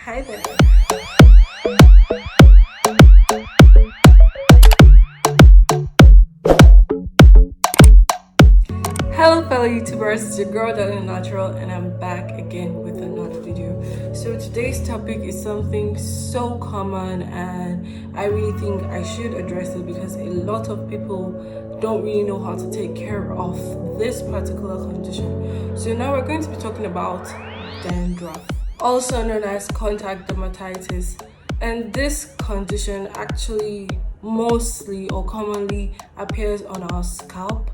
Hi there. Hello fellow YouTubers, it's your girl Darling Natural and I'm back again with another video. So today's topic is something so common and I really think I should address it because a lot of people don't really know how to take care of this particular condition. So now we're going to be talking about dandruff, also known as contact dermatitis. And this condition actually mostly or commonly appears on our scalp,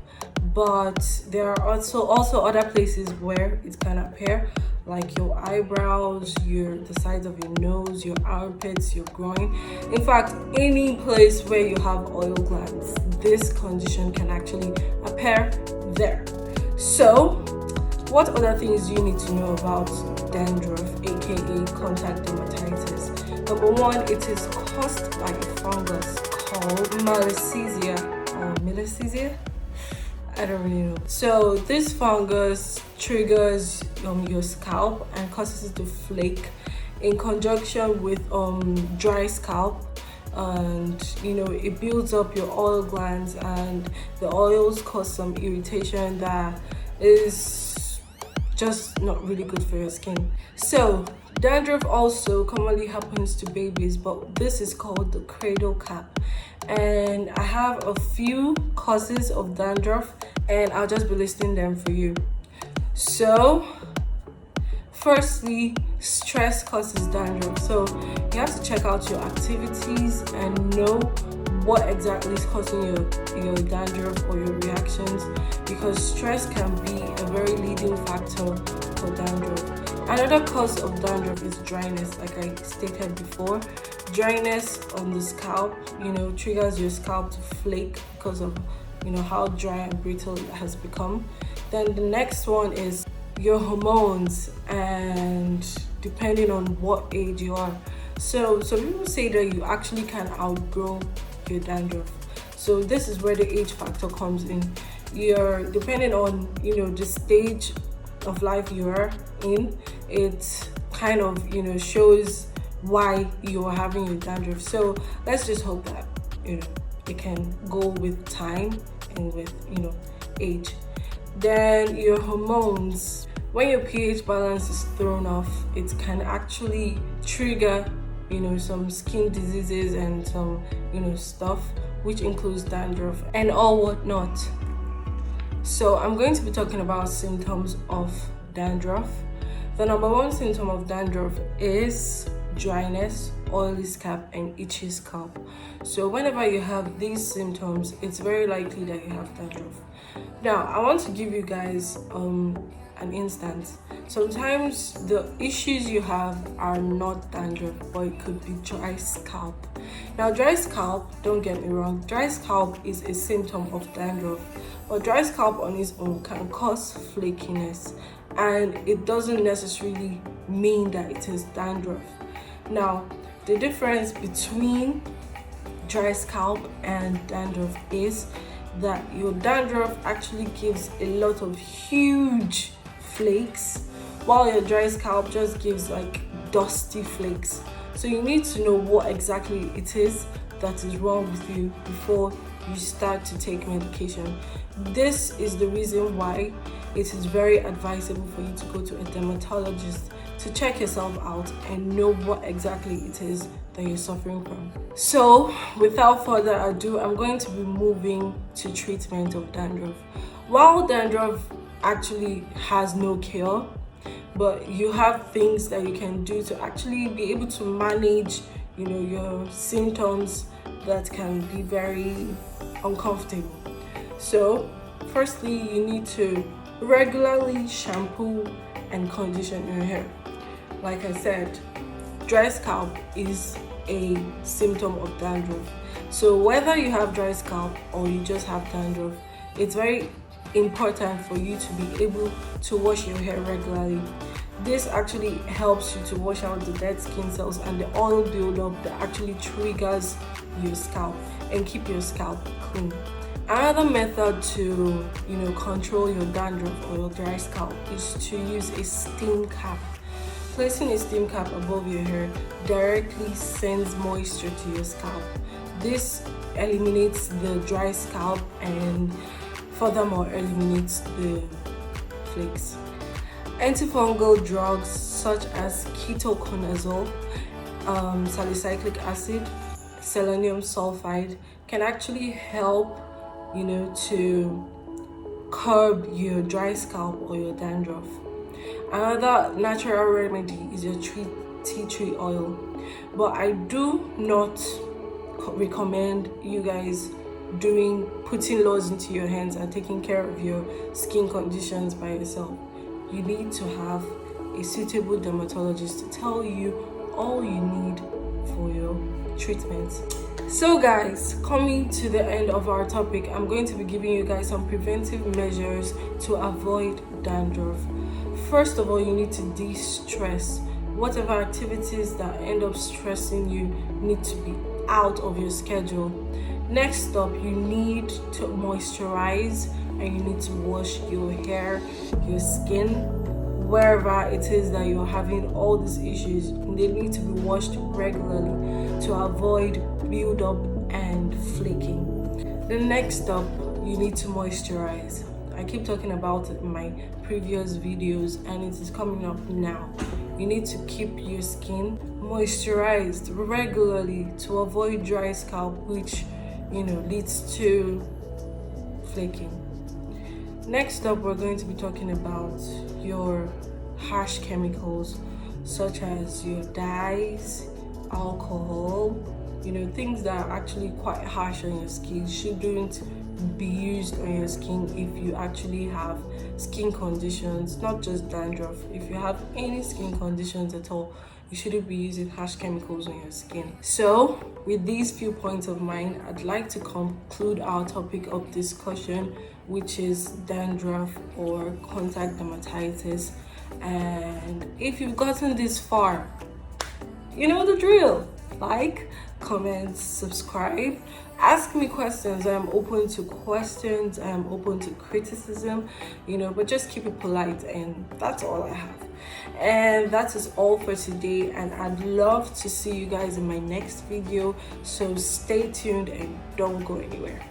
but there are also other places where it can appear, like your eyebrows, the sides of your nose, your armpits, your groin. In fact, any place where you have oil glands, this condition can actually appear there. So what other things do you need to know about dandruff, aka contact dermatitis? Number one, it is caused by a fungus called malassezia or millicizia. I don't really know. So this fungus triggers your scalp and causes it to flake in conjunction with dry scalp, and it builds up your oil glands, and the oils cause some irritation that is just not really good for your skin. So dandruff also commonly happens to babies, but this is called the cradle cap. And I have a few causes of dandruff and I'll just be listing them for you. So firstly, stress causes dandruff. So you have to check out your activities and know what exactly is causing your dandruff or your reactions, because stress can be a very leading factor for dandruff. Another cause of dandruff is dryness, like I stated before. Dryness on the scalp, triggers your scalp to flake because of how dry and brittle it has become. Then the next one is your hormones, and depending on what age you are. So some people say that you actually can outgrow your dandruff. So this is where the age factor comes in. You're depending on the stage of life you're in, it kind of shows why you are having your dandruff. So let's just hope that it can go with time and with age. Then your hormones, when your pH balance is thrown off, it can actually trigger some skin diseases and some stuff, which includes dandruff and all whatnot. So I'm going to be talking about symptoms of dandruff. The number one symptom of dandruff is dryness, oily scalp, and itchy scalp. So whenever you have these symptoms, it's very likely that you have dandruff. Now I want to give you guys an instance. Sometimes the issues you have are not dandruff, but it could be dry scalp. Now dry scalp, don't get me wrong, dry scalp is a symptom of dandruff, but dry scalp on its own can cause flakiness, and it doesn't necessarily mean that it is dandruff. Now the difference between dry scalp and dandruff is that your dandruff actually gives a lot of huge flakes, while your dry scalp just gives like dusty flakes. So you need to know what exactly it is that is wrong with you before you start to take medication. This is the reason why it is very advisable for you to go to a dermatologist to check yourself out and know what exactly it is that you're suffering from. So without further ado, I'm going to be moving to treatment of dandruff. While dandruff actually has no cure, but you have things that you can do to actually be able to manage your symptoms that can be very uncomfortable. So firstly, you need to regularly shampoo and condition your hair. Like I said, dry scalp is a symptom of dandruff. So whether you have dry scalp or you just have dandruff, it's very important for you to be able to wash your hair regularly. This actually helps you to wash out the dead skin cells and the oil buildup that actually triggers your scalp and keep your scalp clean. Another method to control your dandruff or your dry scalp is to use a steam cap. Placing a steam cap above your hair directly sends moisture to your scalp. This eliminates the dry scalp and furthermore eliminates the flakes. Antifungal drugs such as ketoconazole, salicylic acid, selenium sulfide can actually help, to curb your dry scalp or your dandruff. Another natural remedy is your tea tree oil, but I do not recommend you guys putting laws into your hands and taking care of your skin conditions by yourself. You need to have a suitable dermatologist to tell you all you need for your treatment. So guys, coming to the end of our topic, I'm going to be giving you guys some preventive measures to avoid dandruff. First of all, you need to de-stress. Whatever activities that end up stressing you need to be out of your schedule. Next up, you need to moisturize and you need to wash your hair, your skin, wherever it is that you're having all these issues. They need to be washed regularly to avoid build-up and flaking. The next up, you need to moisturize. I keep talking about it in my previous videos and it is coming up now. You need to keep your skin moisturized regularly to avoid dry scalp, which leads to flaking. Next up, we're going to be talking about your harsh chemicals such as your dyes, alcohol, things that are actually quite harsh on your skin shouldn't be used on your skin if you actually have skin conditions, not just dandruff. If you have any skin conditions at all, you shouldn't be using harsh chemicals on your skin. So with these few points of mine, I'd like to conclude our topic of discussion, which is dandruff or contact dermatitis. And if you've gotten this far, you know the drill. Like, comment, subscribe, ask me questions. I'm open to questions, I'm open to criticism, but just keep it polite, and that's all I have. And that is all for today, and I'd love to see you guys in my next video, so stay tuned and don't go anywhere.